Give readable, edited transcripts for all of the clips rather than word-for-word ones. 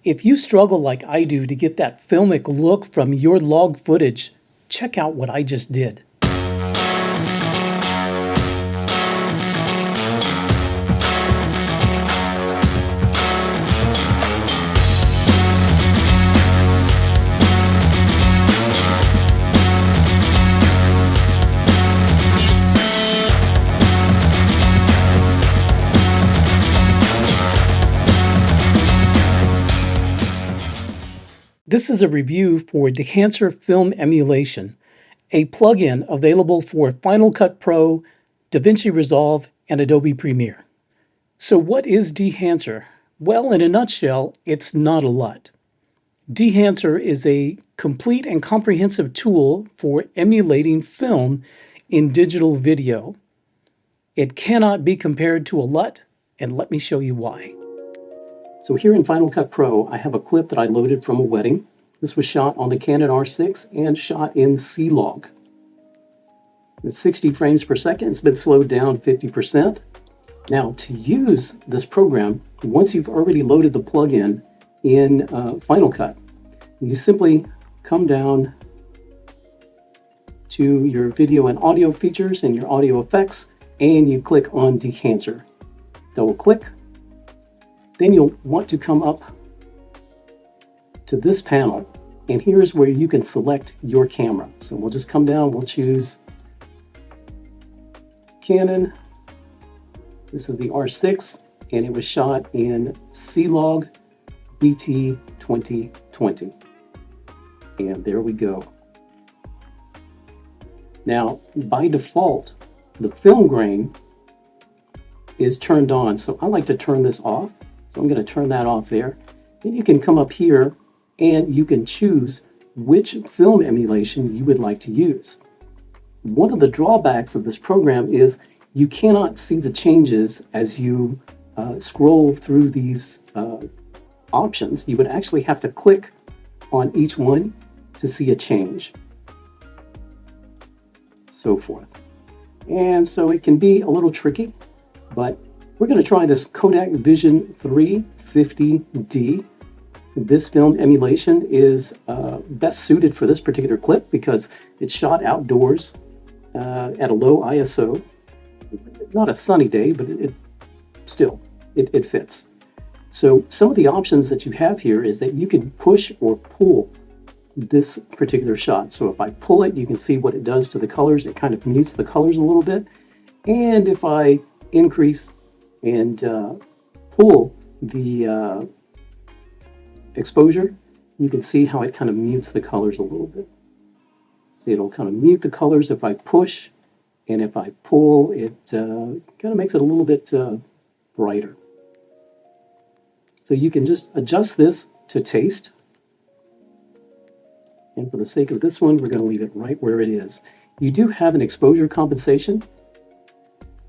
If you struggle like I do to get that filmic look from your log footage, check out what I just did. This is a review for Dehancer Film Emulation, a plugin available for Final Cut Pro, Davinci Resolve, and Adobe Premiere. So what is Dehancer? Well, in a nutshell, it's not a lot. Dehancer is a complete and comprehensive tool for emulating film in digital video. It cannot be compared to a LUT, and let me show you why. So here in Final Cut Pro, I have a clip that I loaded from a wedding. This was shot on the Canon R6 and shot in C-Log. It's 60 frames per second. It's been slowed down 50%. Now, to use this program, once you've already loaded the plugin in Final Cut, you simply come down to your video and audio features and your audio effects, and you click on Dehancer. Double click. Then you'll want to come up to this panel, and here's where you can select your camera. So we'll just come down, we'll choose Canon. This is the R6, and it was shot in C-Log BT 2020. And there we go. Now, by default, the film grain is turned on, so I like to turn this off. So I'm going to turn that off there. Then you can come up here and you can choose which film emulation you would like to use. One of the drawbacks of this program is you cannot see the changes as you scroll through these options. You would actually have to click on each one to see a change. So forth. And so it can be a little tricky, but we're going to try this Kodak Vision 350D. This film emulation is best suited for this particular clip because it's shot outdoors at a low ISO. Not a sunny day, but it fits. So some of the options that you have here is that you can push or pull this particular shot. So if I pull it, you can see what it does to the colors. It kind of mutes the colors a little bit. And if I increase and pull the exposure, you can see how it kind of mutes the colors a little bit. See, it'll kind of mute the colors if I push, and if I pull, it kind of makes it a little bit brighter. So you can just adjust this to taste. And for the sake of this one, we're going to leave it right where it is. You do have an exposure compensation,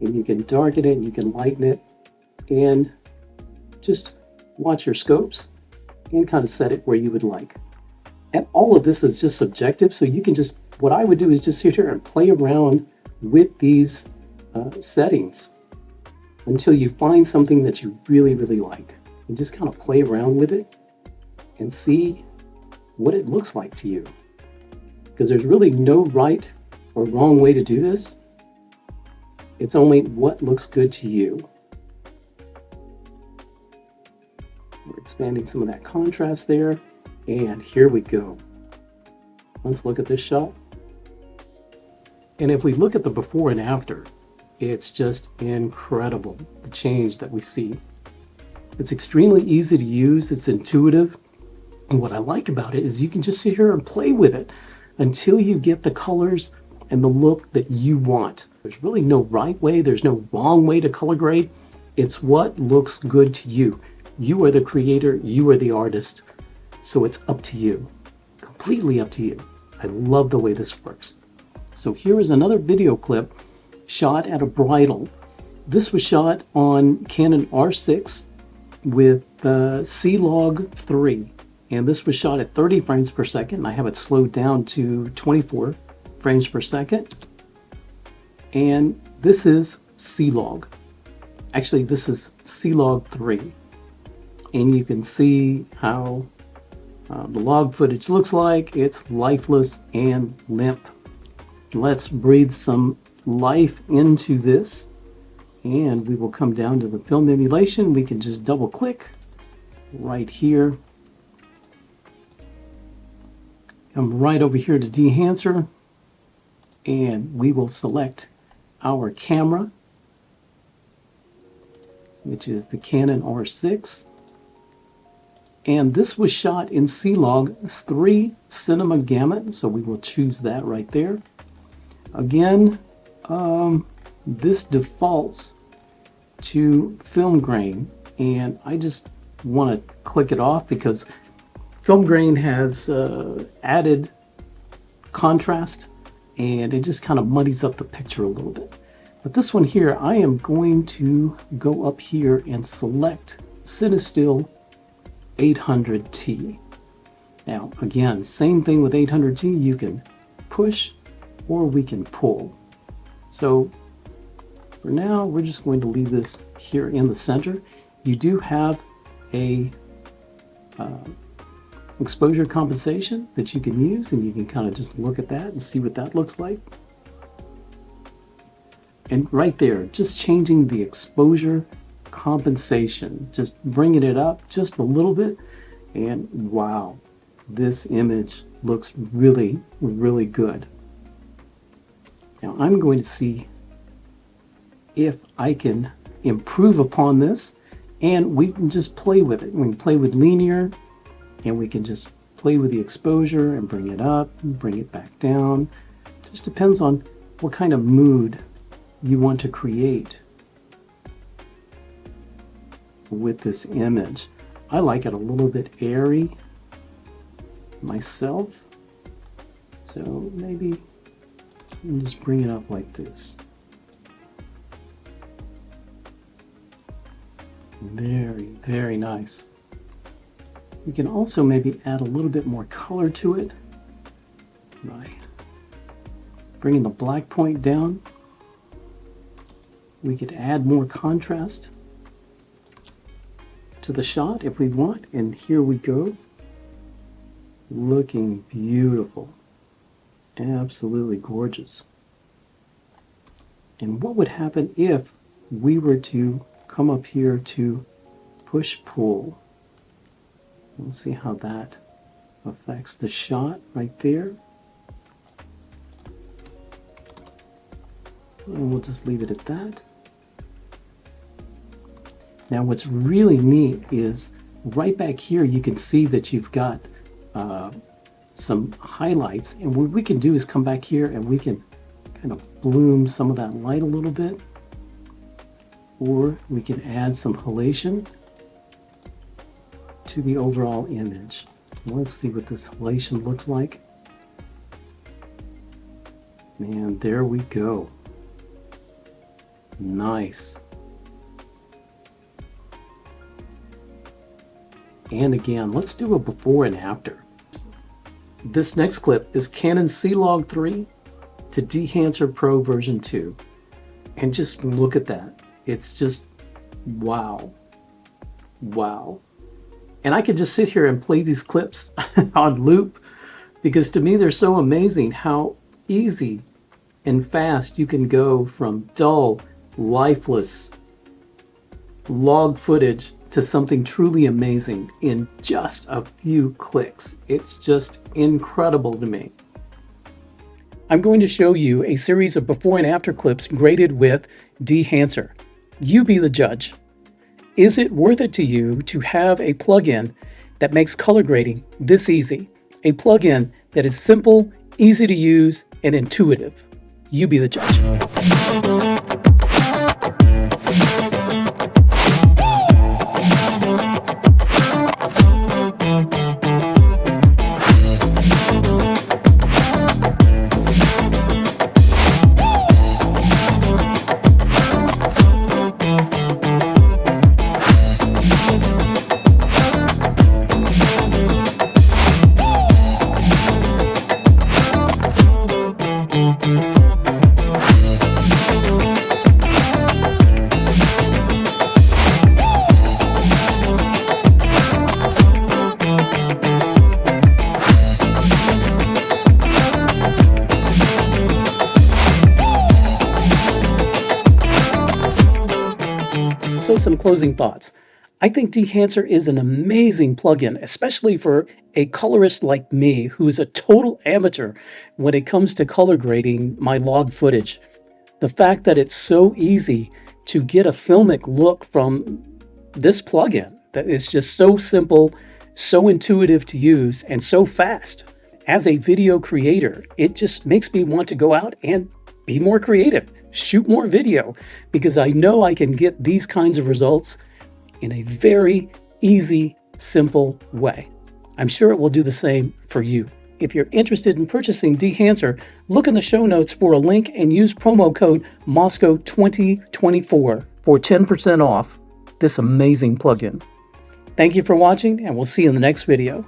and you can darken it, you can lighten it, and just watch your scopes and kind of set it where you would like. And all of this is just subjective, so you can just, what I would do is just sit here and play around with these settings until you find something that you really, really like. And just kind of play around with it and see what it looks like to you. Because there's really no right or wrong way to do this. It's only what looks good to you. We're expanding some of that contrast there, and here we go. Let's look at this shot. And if we look at the before and after, it's just incredible, the change that we see. It's extremely easy to use, it's intuitive, and what I like about it is you can just sit here and play with it until you get the colors and the look that you want. There's really no right way, there's no wrong way to color grade. It's what looks good to you. You are the creator, you are the artist, so it's up to you, completely up to you. I love the way this works. So here is another video clip shot at a bridal. This was shot on Canon R6 with C-Log 3, and this was shot at 30 frames per second, and I have it slowed down to 24 frames per second. And this is C-Log. Actually, this is C-Log 3. and you can see how the log footage looks like. It's lifeless and limp. Let's breathe some life into this, and we will come down to the film emulation. We can just double click right here. Come right over here to Dehancer, and we will select our camera, which is the Canon R6. And this was shot in C-Log 3 Cinema Gamut, so we will choose that right there. Again, this defaults to film grain, and I just want to click it off because film grain has added contrast, and it just kind of muddies up the picture a little bit. But this one here, I am going to go up here and select CineStill 800T. Now, again, same thing with 800T. You can push or we can pull. So for now, we're just going to leave this here in the center. You do have a exposure compensation that you can use, and you can kind of just look at that and see what that looks like. And right there, just changing the exposure compensation, just bringing it up just a little bit, and wow, this image looks really, really good. Now I'm going to see if I can improve upon this, and we can just play with it. We can play with linear, and we can just play with the exposure and bring it up and bring it back down. Just depends on what kind of mood you want to create with this image. I like it a little bit airy myself, so maybe I'll just bring it up like this. Very, very nice. We can also maybe add a little bit more color to it by bringing the black point down. We could add more contrast to the shot if we want, and here we go. Looking beautiful. Absolutely gorgeous. And what would happen if we were to come up here to push-pull? We'll see how that affects the shot right there. And we'll just leave it at that. Now what's really neat is right back here you can see that you've got some highlights, and what we can do is come back here and we can kind of bloom some of that light a little bit, or we can add some halation to the overall image. Let's see what this halation looks like. And there we go. Nice. And again, let's do a before and after. This next clip is Canon C-Log 3 to Dehancer Pro version 2. And just look at that. It's just wow. Wow. And I could just sit here and play these clips on loop, because to me they're so amazing how easy and fast you can go from dull, lifeless log footage to something truly amazing in just a few clicks. It's just incredible to me. I'm going to show you a series of before and after clips graded with Dehancer. You be the judge. Is it worth it to you to have a plugin that makes color grading this easy? A plugin that is simple, easy to use, and intuitive. You be the judge. some closing thoughts. I think Dehancer is an amazing plugin, especially for a colorist like me who is a total amateur when it comes to color grading my log footage. The fact that it's so easy to get a filmic look from this plugin, that is just so simple, so intuitive to use, and so fast. As a video creator, it just makes me want to go out and be more creative, shoot more video, because I know I can get these kinds of results in a very easy, simple way. I'm sure it will do the same for you. If you're interested in purchasing Dehancer, look in the show notes for a link and use promo code MOSCOW2024 for 10% off this amazing plugin. Thank you for watching, and we'll see you in the next video.